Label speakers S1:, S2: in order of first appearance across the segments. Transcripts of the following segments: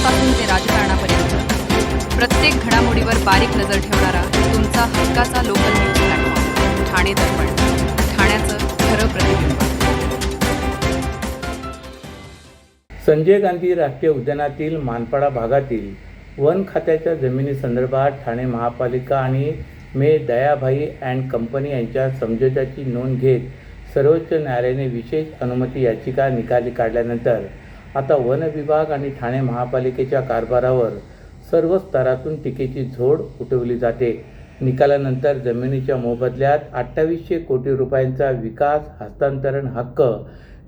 S1: राजकारणापासून ते राजकारणापर्यंत प्रत्येक घडामोडीवर बारीक नजर ठेवणारा तुमचा हक्काचा लोकल न्यूज प्लॅटफॉर्म ठाणे दर्पण, ठाण्याचं खरं प्रतिबिंब.
S2: संजय गांधी राष्ट्रीय उद्यानातील मानपाडा भागातील वन खात्याच्या जमिनीसंदर्भात ठाणे महापालिका आणि मे दयाभाई अँड कंपनी यांच्या समझोत्याची नोंद घेत सर्वोच्च न्यायालयाने विशेष अनुमती याचिका निकाली काढल्यानंतर आता वन विभाग आणि ठाणे महापालिकेच्या कारभारावर सर्व स्तरातून टीकेची झोड उठवली जाते. निकालानंतर जमिनीच्या मोबदल्यात 2800 कोटी रुपयांचा विकास हस्तांतरण हक्क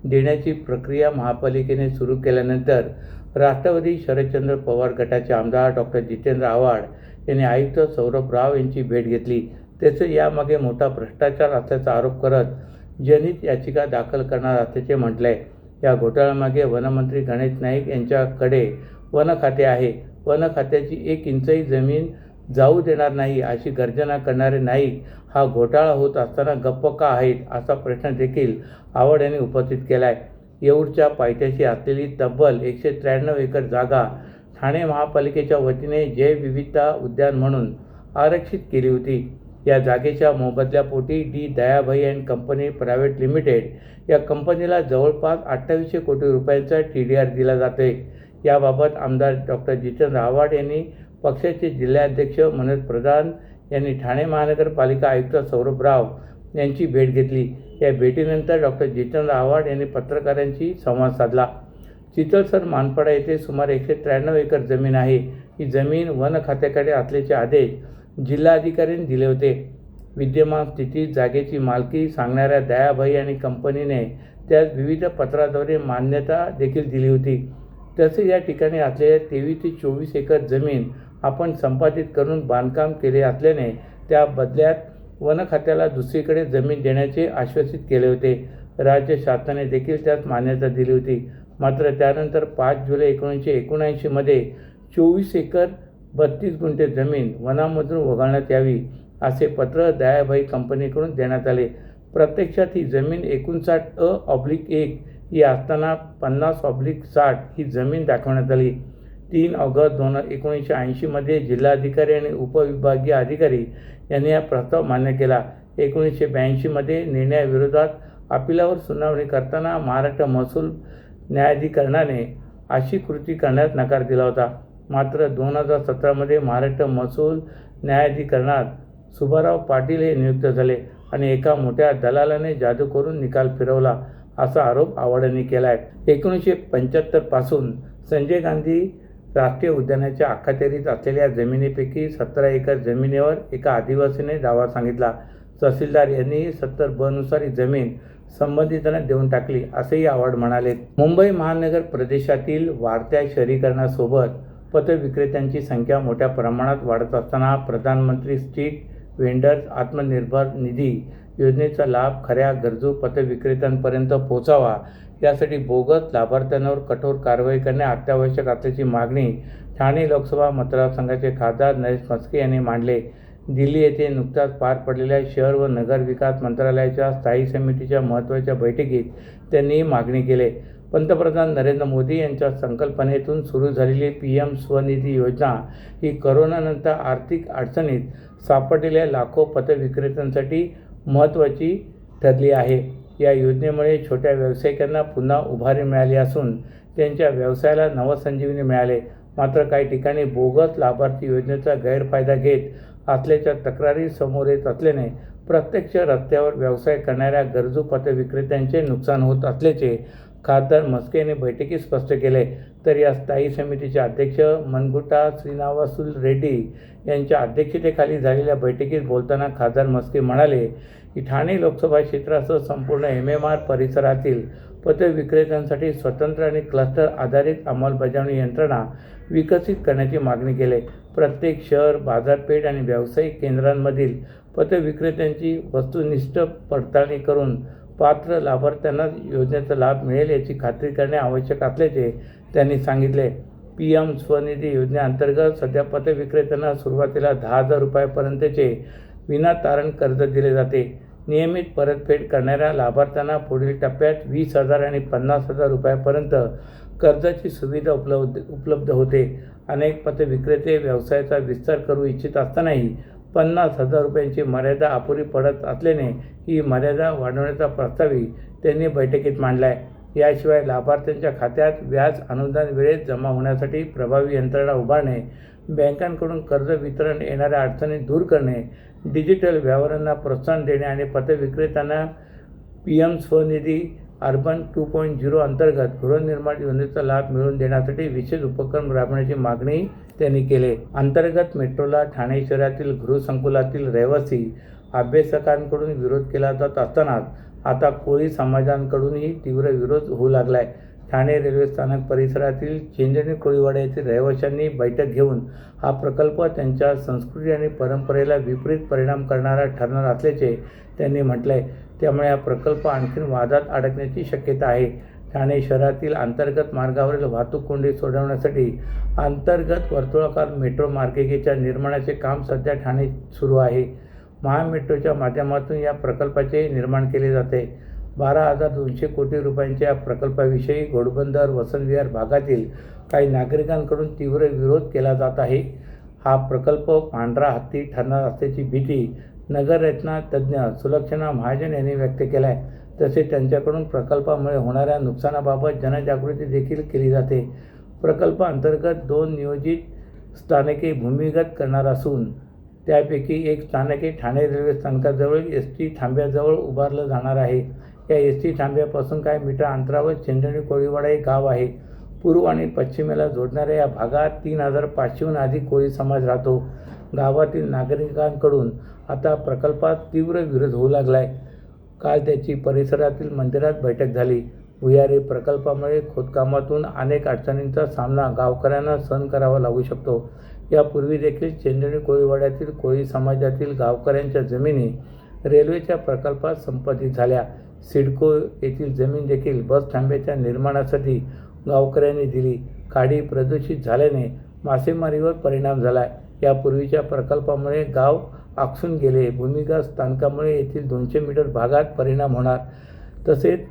S2: देण्याची प्रक्रिया महापालिकेने सुरू केल्यानंतर राष्ट्रवादी शरदचंद्र पवार गटाचे आमदार डॉक्टर जितेंद्र आव्हाड यांनी आयुक्त सौरभ राव यांची भेट घेतली. त्याचे यामागे मोठा भ्रष्टाचार असल्याचा आरोप करत जनहित याचिका दाखल करणार असल्याचे म्हटले. या घोटाळ्यामागे वनमंत्री गणेश नाईक यांच्याकडे वन खाते आहे. वन खात्याची 1 इंचही जमीन जाऊ देणार नाही अशी गर्जना करणारे नाईक हा घोटाळा होत असताना गप्प का आहेत असा प्रश्न देखील आव्हाड यांनी उपस्थित केला आहे. येऊरच्या पायथ्याशी असलेली तब्बल 193 एकर जागा ठाणे महापालिकेच्या वतीने जैवविविधता उद्यान म्हणून आरक्षित केली होती. या जागेच्या मोबदल्यापोटी D Dayabhai and company private limited या कंपनीला जवळपास 2800 कोटी रुपयांचा TDR दिला जाते. याबाबत आमदार डॉक्टर जितेंद्र आव्हाड यांनी पक्षाचे जिल्हाध्यक्ष मनोज प्रधान यांनी ठाणे महानगरपालिका आयुक्त सौरभ राव यांची भेट घेतली. या भेटीनंतर डॉक्टर जितेंद्र आव्हाड यांनी पत्रकारांशी संवाद साधला. चितळसर मानपाडा येथे सुमारे 193 एकर जमीन आहे. ही जमीन वन खात्याकडे असल्याचे आदेश जिल्हाधिकाऱ्यांनी दिले होते. विद्यमान स्थितीत जागेची मालकी सांगणाऱ्या दयाभाई आणि कंपनीने त्यास विविध पत्राद्वारे मान्यता देखील दिली होती. तसे या ठिकाणी असलेल्या 23 ते 24 एकर जमीन आपण संपादित करून बांधकाम केले असल्याने त्या बदल्यात वन खात्याला दुसरीकडे जमीन देण्याचे आश्वासित केले होते. राज्य शासनाने देखील त्यास मान्यता दिली होती. मात्र त्यानंतर 5 जुलै 1979 मध्ये 24 एकर 32 गुंठे जमीन वनामधून वगळण्यात यावी असे पत्र दयाभाई कंपनीकडून देण्यात आले. प्रत्यक्षात ही जमीन 59/1 ही असताना 50/60 ही जमीन दाखवण्यात आली. 3 ऑगस्ट 1980 मध्ये जिल्हाधिकारी आणि उपविभागीय अधिकारी यांनी हा प्रस्ताव मान्य केला. 1982 मध्ये निर्णयाविरोधात अपिलावर सुनावणी करताना महाराष्ट्र महसूल न्यायाधिकरणाने अशी कृती करण्यास नकार दिला होता. मात्र 2017 मध्ये महाराष्ट्र महसूल न्यायाधिकरणात सुभाराव पाटील हे नियुक्त झाले आणि एका मोठ्या दलालाने जादू करून निकाल फिरवला असा आरोप आव्हाड यांनी केला आहे. 1975 पासून संजय गांधी राष्ट्रीय उद्यानाच्या अखत्यारीत असलेल्या जमिनीपैकी 17 एकर जमिनीवर एका आदिवासीने दावा सांगितला. तहसीलदार यांनी 70B नुसार ही जमीन संबंधितांना देऊन टाकली असेही आव्हाड म्हणाले. मुंबई महानगर प्रदेशातील वाढत्या शहरीकरणासोबत पथविक्रेत्यांची संख्या मोठ्या प्रमाणात वाढत असताना प्रधानमंत्री स्ट्रीट व्हेंडर्स आत्मनिर्भर निधी योजनेचा लाभ खऱ्या गरजू पथविक्रेत्यांपर्यंत पोहोचावा यासाठी बोगस लाभार्थ्यांवर कठोर कारवाई करणे अत्यावश्यक असल्याची मागणी ठाणे लोकसभा मतदारसंघाचे खासदार नरेश म्हस्के यांनी मांडले. दिल्ली येथे नुकत्याच पार पडलेल्या शहर व नगर विकास मंत्रालयाच्या स्थायी समितीच्या महत्त्वाच्या बैठकीत त्यांनी ही मागणी केली. पंतप्रधान नरेंद्र मोदी यांच्या संकल्पनेतून सुरू झालेली PM स्वनिधी योजना ही करोनानंतर आर्थिक अडचणीत सापडलेल्या लाखो पथविक्रेत्यांसाठी महत्त्वाची ठरली आहे. या योजनेमुळे छोट्या व्यावसायिकांना पुन्हा उभारी मिळाली असून त्यांच्या व्यवसायाला नवसंजीवनी मिळाले. मात्र काही ठिकाणी बोगस लाभार्थी योजनेचा गैरफायदा घेत असल्याच्या तक्रारी समोर येत असल्याने प्रत्यक्ष रस्त्यावर व्यवसाय करणाऱ्या गरजू पथविक्रेत्यांचे नुकसान होत असल्याचे खासदार म्हस्के यांनी बैठकीत स्पष्ट केले. तर या स्थायी समितीचे अध्यक्ष मनगुटा श्रीनिवासुलू रेड्डी यांच्या अध्यक्षतेखाली झालेल्या बैठकीत बोलताना खासदार म्हस्के म्हणाले की ठाणे लोकसभा क्षेत्रासह संपूर्ण MMR परिसरातील पथविक्रेत्यांसाठी स्वतंत्र आणि क्लस्टर आधारित अंमलबजावणी यंत्रणा विकसित करण्याची मागणी केली. प्रत्येक शहर, बाजारपेठ आणि व्यावसायिक केंद्रांमधील पथविक्रेत्यांची वस्तुनिष्ठ पडताळणी करून पात्र लाभार्थ्यांना योजनेचा लाभ मिळेल याची खात्री करणे आवश्यक असल्याचे त्यांनी सांगितले. PM स्वनिधी योजनेअंतर्गत सध्या पथविक्रेत्यांना सुरुवातीला 10,000 रुपयांपर्यंतचे विनातारण कर्ज दिले जाते. नियमित परतफेड करणाऱ्या लाभार्थ्यांना पुढील टप्प्यात 20,000 आणि 50,000 रुपयापर्यंत कर्जाची सुविधा उपलब्ध होते. अनेक पथविक्रेते व्यवसायाचा विस्तार करू इच्छित असतानाही 50,000 रुपयांची मर्यादा अपुरी पडत असल्याने ही मर्यादा वाढवण्याचा प्रस्तावही त्यांनी बैठकीत मांडला आहे. याशिवाय लाभार्थ्यांच्या खात्यात व्याज अनुदान वेळेत जमा होण्यासाठी प्रभावी यंत्रणा उभारणे, बँकांकडून कर्ज वितरण येणाऱ्या अडचणी दूर करणे, डिजिटल व्यवहारांना प्रोत्साहन देणे आणि पथविक्रेत्यांना PM स्वनिधी अर्बन 2.0 अंतर्गत गृहनिर्माण योजनेचा लाभ मिळवून देण्यासाठी विशेष उपक्रम राबवण्याची मागणी त्यांनी केली. अंतर्गत मेट्रोला ठाणे शहरातील गृहसंकुलातील रहिवासी अभ्यासकांकडून विरोध केला जात असतानाच आता कोळी समाजांकडूनही तीव्र विरोध होऊ लागला आहे. ठाणे रेल्वे स्थानक परिसरातील चेंजणी कोळीवाडा येथील रहिवाशांनी बैठक घेऊन हा प्रकल्प त्यांच्या संस्कृती आणि परंपरेला विपरीत परिणाम करणारा ठरणार असल्याचे त्यांनी म्हटले आहे. त्यामुळे हा प्रकल्प आणखी वादात अडकण्याची शक्यता आहे. ठाणे शहरातील अंतर्गत मार्गावरील वाहतूक कोंडी सोडवण्यासाठी अंतर्गत वर्तुळाकार मेट्रो मार्गिकेच्या निर्माणाचे काम सध्या ठाण्यात सुरू आहे. महामेट्रोच्या माध्यमातून या प्रकल्पाचे निर्माण केले जाते. 12,200 कोटी रुपयांच्या या प्रकल्पाविषयी घोडबंदर वसंत विहार भागातील काही नागरिकांकडून तीव्र विरोध केला जात आहे. हा प्रकल्प पांढरा हत्ती ठरणार असल्याची भीती नगररचना तज्ज्ञ सुलक्षणा महाजन यांनी व्यक्त केला आहे. तसेच त्यांच्याकडून प्रकल्पामुळे होणाऱ्या नुकसानाबाबत जनजागृती देखील केली जाते. प्रकल्पाअंतर्गत 2 नियोजित स्थानके भूमिगत करणार असून त्यापैकी एक स्थानके ठाणे रेल्वे स्थानकाजवळ ST थांब्याजवळ उभारलं जाणार आहे. या ST थांब्यापासून काही मीटर अंतरावर चेंजणी कोळीवाडा हे गाव आहे. पूर्व आणि पश्चिमेला जोडणाऱ्या या भागात 3,500हून अधिक कोळी समाज राहतो. गावातील नागरिकांकडून आता प्रकल्पात तीव्र विरोध होऊ लागला आहे. काल त्याची परिसरातील मंदिरात बैठक झाली. भुयारी प्रकल्पामुळे खोदकामातून अनेक अडचणींचा सामना गावकऱ्यांना सहन करावा लागू शकतो. यापूर्वी देखील चेंजणी कोळीवाड्यातील कोळी समाजातील गावकऱ्यांच्या जमिनी रेल्वेच्या प्रकल्पात संपादित झाल्या. सिडको येथील जमीन देखील बस थांब्याच्या निर्माणासाठी गावकऱ्यांनी दिली. खाडी प्रदूषित झाल्याने मासेमारीवर परिणाम झाला. यापूर्वीच्या प्रकल्पामुळे गाव आकसून गेले. भूमिगत स्थानकामुळे येथील 200 मीटर भागात परिणाम होणार. तसेच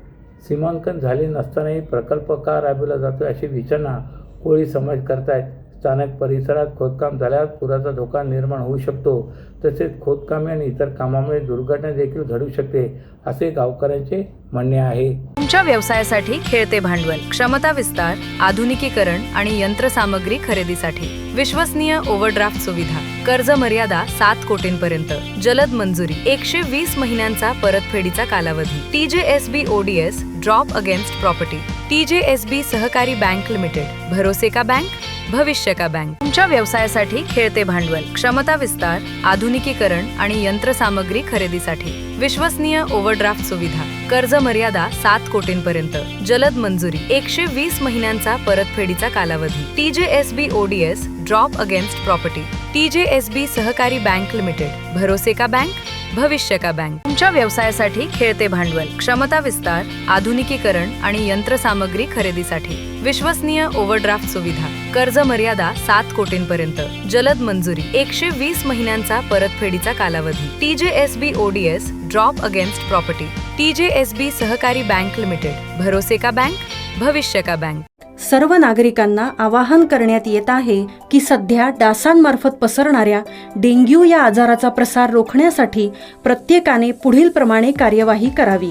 S2: सीमांकन झाले नसतानाही प्रकल्प का राबविला जातो अशी विचारणा कोळी समाज करतायत. स्थानक परिसरात खोदकाम झाल्यास पुराचा धोका निर्माण होऊ शकतो. तसेच खोदकामे आणि इतर कामामुळे दुर्घटना देखील घडू शकते असे गावकऱ्यांचे म्हणणे आहे.
S1: तुमच्या व्यवसायासाठी खेळते भांडवल, क्षमता विस्तार, आधुनिकीकरण आणि यंत्रसामग्री खरेदीसाठी विश्वसनीय ओव्हरड्राफ्ट सुविधा, कर्ज मर्यादा 7 कोटींपर्यंत, जलद मंजुरी, 120 महिन्यांचा परतफेडीचा कालावधी, TJSB ODS drop against property, TJSB सहकारी बँक लिमिटेड, भरोसे का बँक, भविष्य का बँक. तुमच्या व्यवसायासाठी खेळते भांडवल, क्षमता विस्तार, आधुनिकीकरण आणि यंत्रसामग्री खरेदीसाठी विश्वसनीय ओव्हरड्राफ्ट सुविधा, कर्ज मर्यादा 7 कोटींपर्यंत, जलद मंजुरी, 120 महिन्यांचा परतफेडीचा कालावधी, TJSB ODS drop against property, TJSB सहकारी बँक लिमिटेड, भरोसे का बँक, भविष्य का बँक. तुमच्या व्यवसायासाठी खेळते भांडवल, क्षमता विस्तार, आधुनिकीकरण आणि यंत्रसामग्री खरेदीसाठी विश्वसनीय ओव्हरड्राफ्ट सुविधा, कर्ज मर्यादा 7 कोटींपर्यंत, जलद मंजुरी, 120 महिन्यांचा परतफेडीचा कालावधी, TJSB ODS drop against property, TJSB सहकारी बँक लिमिटेड, भरोसे का बँक, भविष्य का बँक.
S3: सर्व नागरिकांना आवाहन करण्यात येत आहे की सध्या डासांमार्फत पसरणाऱ्या डेंग्यू या आजाराचा प्रसार रोखण्यासाठी प्रत्येकाने पुढीलप्रमाणे कार्यवाही करावी.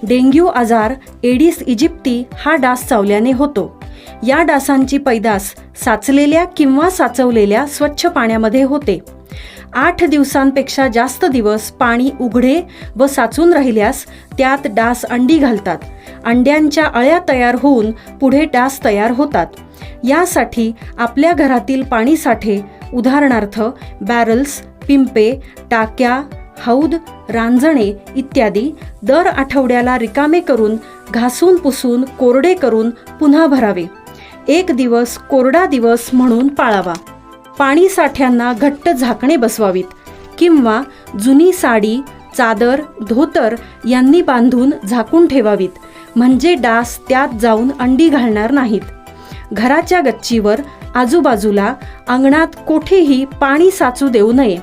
S3: डेंग्यू आजार एडिस इजिप्ती हा डास चावल्याने होतो. या डासांची पैदास साचलेल्या किंवा साचवलेल्या स्वच्छ पाण्यामध्ये होते. 8 दिवसांपेक्षा जास्त दिवस पाणी उघडे व साचून राहिल्यास त्यात डास अंडी घालतात. अंड्यांच्या अळ्या तयार होऊन पुढे डास तयार होतात. यासाठी आपल्या घरातील पाणीसाठे उदाहरणार्थ बॅरल्स, पिंपे, टाक्या, हौद, रांजणे इत्यादी दर आठवड्याला रिकामे करून घासून पुसून कोरडे करून पुन्हा भरावे. 1 दिवस कोरडा दिवस म्हणून पाळावा. पाणी साठ्यांना घट्ट झाकणे बसवावीत किंवा जुनी साडी, चादर, धोतर यांनी बांधून झाकून ठेवावीत, म्हणजे डास त्यात जाऊन अंडी घालणार नाहीत. घराच्या गच्चीवर, आजूबाजूला, अंगणात कोठेही पाणी साचू देऊ नये.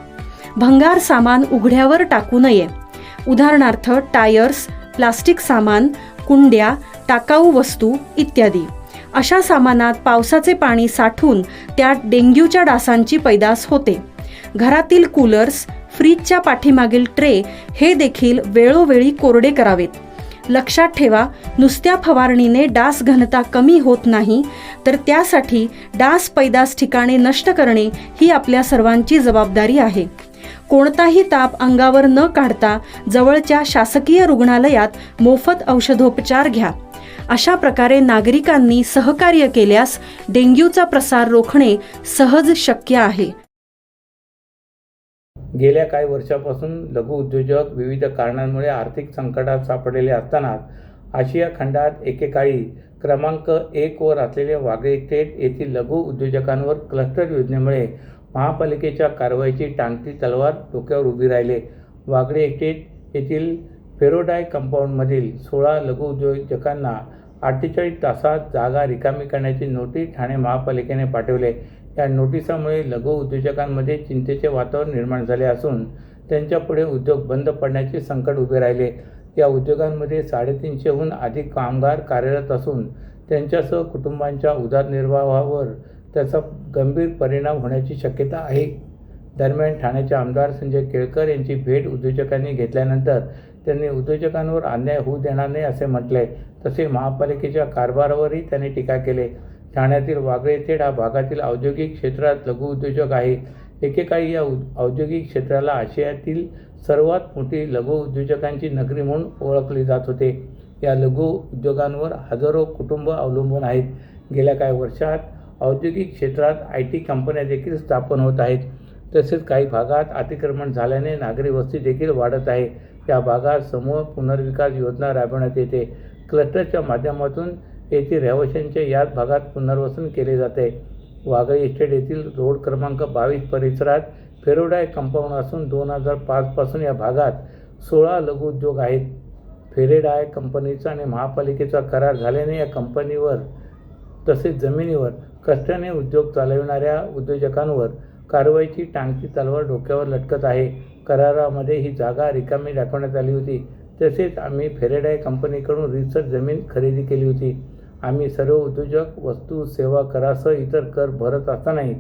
S3: भंगार सामान उघड्यावर टाकू नये. उदाहरणार्थ टायर्स, प्लास्टिक सामान, कुंड्या, टाकाऊ वस्तू इत्यादी. अशा सामानात पावसाचे पाणी साठून त्यात डेंग्यूच्या डासांची पैदास होते. घरातील कूलर्स, फ्रीजच्या पाठीमागील ट्रे हे देखील वेळोवेळी कोरडे करावेत. लक्षात ठेवा, नुसत्या फवारणीने डास घनता कमी होत नाही, तर त्यासाठी डास पैदास ठिकाणे नष्ट करणे ही आपल्या सर्वांची जबाबदारी आहे. कोणताही ताप अंगावर न काढता जवळच्या शासकीय रुग्णालयात मोफत औषधोपचार घ्या. अशा प्रकारे नागरिकांनी सहकार्य केल्यास डेंग्यूचा प्रसार रोखणे सहज शक्य आहे.
S2: गेल्या काही वर्षापासून लघु उद्योजक विविध कारणांमुळे आर्थिक संकटात सापडलेले असताना आशिया खंडात एकेकाळी क्रमांक 1 वर असलेले वागळे इस्टेट येथील लघु उद्योजकांवर क्लस्टर योजनेमुळे महापालिकेच्या कारवाईची टांगती तलवार डोक्यावर उभी राहिले. वागळे इस्टेट येथील फेरोडाय कंपाऊंडमधील 16 लघु उद्योजकांना 48 तासात जागा रिकामी करण्याची नोटीस ठाणे महापालिकेने पाठवले. या नोटिसामुळे लघु उद्योजकांमध्ये चिंतेचे वातावरण निर्माण झाले असून त्यांच्यापुढे उद्योग बंद पडण्याचे संकट उभे राहिले. या उद्योगांमध्ये 350हून अधिक कामगार कार्यरत असून त्यांच्यासह कुटुंबांच्या उदरनिर्वाहावर त्याचा गंभीर परिणाम होण्याची शक्यता आहे. दरम्यान ठाण्याचे आमदार संजय केळकर यांची भेट उद्योजकांनी घेतल्यानंतर त्यांनी उद्योजकांवर अन्याय होऊ देणार नाही असे म्हटले. तसे महापालिकेच्या कारभारावरही त्यांनी टीका केली. ठाण्यातील वागळे इस्टेट हा भागातील औद्योगिक क्षेत्रात लघु उद्योजक आहे. एकेकाळी या औद्योगिक क्षेत्राला आशियातील सर्वात मोठी लघु उद्योजकांची नगरी म्हणून ओळखले जात होते. या लघु उद्योगांवर हजारो कुटुंब अवलंबून आहेत. गेल्या काही वर्षात औद्योगिक क्षेत्रात IT कंपन्या देखील स्थापन होत आहेत. तसेच काही भागात अतिक्रमण झाल्याने नागरी वस्ती देखील वाढत आहे. या भागात समूह पुनर्विकास योजना राबवण्यात येते. क्लस्टरच्या माध्यमातून येथील रहिवाशांच्या याच भागात पुनर्वसन केले जाते. वागळे इस्टेट येथील रोड क्रमांक 22 परिसरात फेरोडाय कंपाऊंड असून 2005 पासून या भागात 16 लघु उद्योग आहेत. फेरोडाय कंपनीचा आणि महापालिकेचा करार झाल्याने या कंपनीवर तसेच जमिनीवर कष्टाने उद्योग चालविणाऱ्या उद्योजकांवर कारवाईची टांगती तलवार डोक्यावर लटकत आहे. करारामध्ये ही जागा रिकामी दाखवण्यात आली होती. तसेच आम्ही फेरोडाय कंपनीकडून रीतसर जमीन खरेदी केली होती. आम्ही सर्व उद्योजक वस्तू सेवा करासह इतर कर भरत असतानाही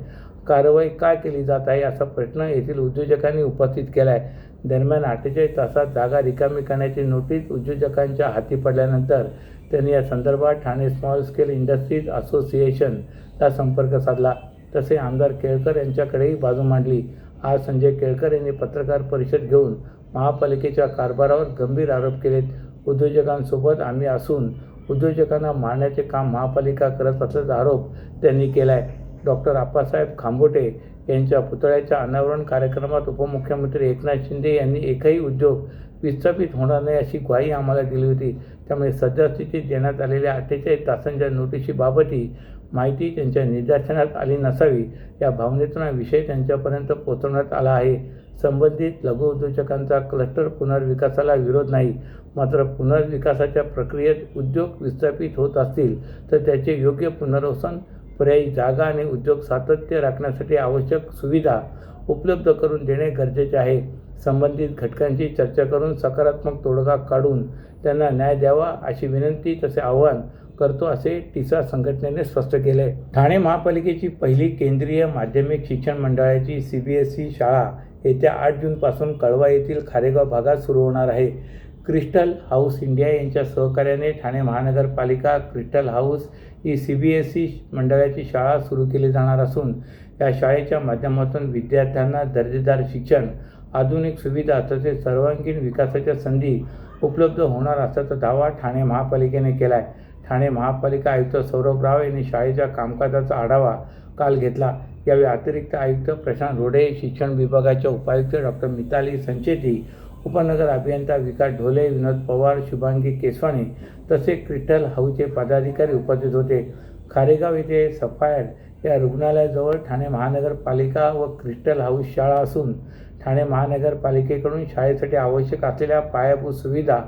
S2: कारवाई का केली जात आहे असा प्रश्न येथील उद्योजकांनी उपस्थित केला आहे. दरम्यान 48 तासात जागा रिकामी करण्याची नोटीस उद्योजकांच्या हाती पडल्यानंतर त्यांनी या संदर्भात ठाणे स्मॉल स्केल इंडस्ट्रीज असोसिएशनला संपर्क साधला. तसे आमदार केळकर यांच्याकडेही बाजू मांडली. आज संजय केळकर यांनी पत्रकार परिषद घेऊन महापालिकेच्या कारभारावर गंभीर आरोप केलेत. उद्योजकांसोबत आम्ही असून उद्योजकांना मारण्याचे काम महापालिका करत असल्याचा आरोप त्यांनी केला आहे. डॉक्टर आप्पासाहेब खांबोटे यांच्या पुतळ्याच्या अनावरण कार्यक्रमात उपमुख्यमंत्री एकनाथ शिंदे यांनी एकही उद्योग विस्थापित होणार नाही अशी ग्वाही आम्हाला दिली होती. त्यामुळे सद्यस्थितीत देण्यात आलेल्या 48 तासांच्या नोटीशीबाबतही माहिती त्यांच्या निदर्शनात आली नसावी या भावनेतून हा विषय त्यांच्यापर्यंत पोहोचवण्यात आला आहे. संबंधित लघु उद्योजकांचा क्लस्टर पुनर्विकासाला विरोध नाही, मात्र पुनर्विकासाच्या प्रक्रियेत उद्योग विस्थापित होत असतील तर त्याचे योग्य पुनर्वसन, पर्यायी जागा आणि उद्योग सातत्य राखण्यासाठी आवश्यक सुविधा उपलब्ध करून देणे गरजेचे आहे. संबंधित घटकांची चर्चा करून सकारात्मक तोडगा काढून त्यांना न्याय द्यावा अशी विनंती तसे आवाहन करतो असे टिसा संघटनेने स्पष्ट केले. ठाणे महापालिकेची पहिली केंद्रीय माध्यमिक शिक्षण मंडळाची CBSE शाळा येत्या 8 जूनपासून कळवा येथील खारेगाव भागात सुरू होणार आहे. क्रिस्टल हाऊस इंडिया यांच्या सहकार्याने ठाणे महानगरपालिका क्रिस्टल हाऊस ही CBSE मंडळाची शाळा सुरू केली जाणार असून या शाळेच्या माध्यमातून विद्यार्थ्यांना दर्जेदार शिक्षण, आधुनिक सुविधा तसेच सर्वांगीण विकासाच्या संधी उपलब्ध होणार असल्याचा दावा ठाणे महापालिकेने केला आहे. ठाणे महापालिका आयुक्त सौरभ राव यांनी शाळेच्या कामकाजाचा आढावा काल घेतला. यावेळी अतिरिक्त आयुक्त प्रशांत रोडे, शिक्षण विभागाच्या उपायुक्त डॉक्टर मिताली संचेती, उपनगर अभियंता विकास ढोले, विनोद पवार, शुभांगी केसवाणी तसेच क्रिस्टल हाऊसचे पदाधिकारी उपस्थित होते. खारेगाव येथे सफायर या रुग्णालयाजवळ ठाणे महानगरपालिका व क्रिस्टल हाऊस शाळा असून ठाणे महानगरपालिकेकडून शाळेसाठी आवश्यक असलेल्या पायाभूत सुविधा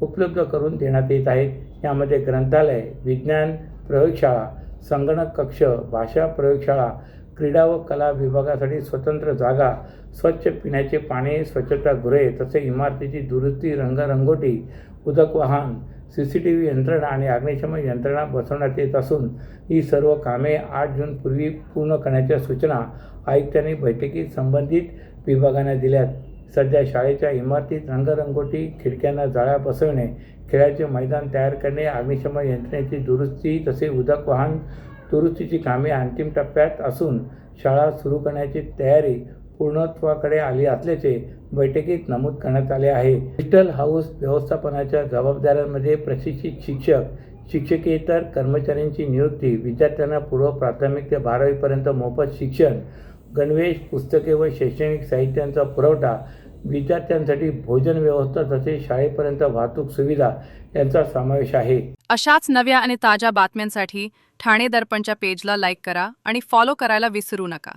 S2: उपलब्ध करून देण्यात येत आहेत. यामध्ये ग्रंथालय, विज्ञान प्रयोगशाळा, संगणक कक्ष, भाषा प्रयोगशाळा, क्रीडा व कला विभागासाठी स्वतंत्र जागा, स्वच्छ पिण्याचे पाणी, स्वच्छतागृहे तसे इमारतीची दुरुस्ती, रंगरंगोटी, उदक वाहन, CCTV यंत्रणा आणि अग्निशमन यंत्रणा बसवण्यात येत असून ही सर्व कामे 8 जूनपूर्वी पूर्ण करण्याच्या सूचना आयुक्तांनी बैठकीत संबंधित विभागांना दिल्यात. सध्या शाळेच्या इमारतीत रंगरंगोटी, खिडक्यांना जाळ्या बसवणे, खेळाचे मैदान तयार करणे, अग्निशमन यंत्रणेची दुरुस्ती तसे उदक वाहन दुरुस्तीची कामे अंतिम टप्प्यात असून शाळा सुरू करण्याची तयारी पूर्णत्वाकडे आली असल्याचे बैठकीत नमूद करण्यात आले आहे. डिजिटल हाऊस व्यवस्थापनाच्या जबाबदाऱ्यांमध्ये प्रशिक्षित शिक्षक, शिक्षकेतर कर्मचाऱ्यांची नियुक्ती, विद्यार्थ्यांना पूर्व प्राथमिक ते 12वीपर्यंत मोफत शिक्षण, गणवेश, पुस्तके व शैक्षणिक साहित्यांचा पुरवठा, विद्यार्थ्यांसाठी भोजन व्यवस्था तसेच शाळेपर्यंत वाहतूक सुविधा यांचा समावेश आहे.
S1: अशाच नव्या आणि ताज्या बातम्यांसाठी ठाणे दर्पणच्या पेजला लाईक करा आणि फॉलो करायला विसरू नका.